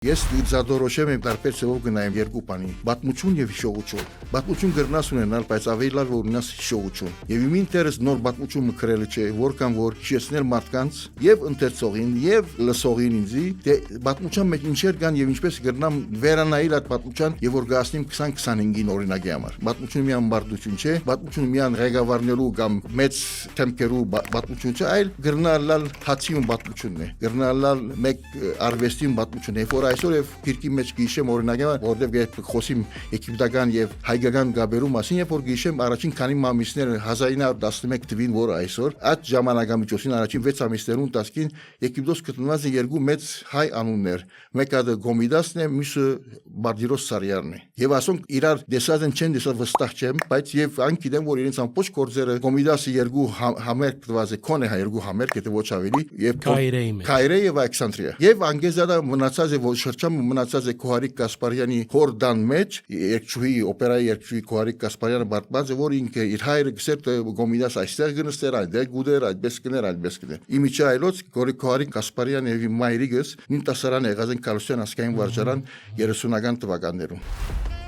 Ես դիզադորոշեմ եմ տարբեր ծավալ գնայեմ երկու բանի, պատմություն եւ հիշողություն։ Պատմություն գրնաս ունենալ, բայց ավելի լավ ունենաս հիշողություն։ Եվ իմ ինտերես նոր պատմություն մկրելը չէ, որքան որ հիշեցնել մարդկանց եւ ընթերցողին եւ լսողին ինձի, թե պատմության մեջ ինչեր կան եւ ինչպես գրնամ վերանայել այդ պատմության եւ որ գասնիմ 20-25-ին օրինակի համար։ Պատմությունը միան բարդություն չէ, պատմությունը միան ղեկավարնելու կամ մեծ թեմքերու պատմություն չէ, այլ գրնալալ հացիում պատմությունն է։ Գրնալալ մեկ արվեստին պատմություն է, որ այսօր եւ քիրքի մեջ գիշեմ օրինակը որտեղ երբ խոսիմ եգիպտական եւ հայկական գաբերու մասին երբ որ գիշեմ առաջին քանի ամիսներ 1911 թվին որ այսօր այդ ժամանակամիջոցին առաջին 6 ամիսներուն տասկին Եգիպտոս գտնված է երկու մեծ հայ անուններ մեկը Գոմիդասն է մյուսը Բարդիրոս Սարյանն է եւ ասոնք իրար դեսած են չեն դեսած վստահ չեմ բայց եւ այն գիտեմ որ իրենց ամբողջ գործերը Գոմիդասը երկու համերգ տված է կոնե երկու համերգ եթե ոչ ավելի եւ Կայրե եւ Ալեքսանդրիա եւ անգեզադա մնացած է շրջան մնացած է Քոհարիկ Կասպարյանի հորդան մեջ երկչուհի օպերայի երկչուհի Քոհարիկ Կասպարյանը բարդված է որ ինքը իր հայրը գսեր Գոմիդաս այստեղ գնստեր այդեղ գուդեր այդպես կներ իմիջի այլոց Քոհարիկ Կասպարյանը եւ իմ մայրիկս նույն տասարան եղած են Կալուսյան ասկային վարժարան 30-ական թվականներում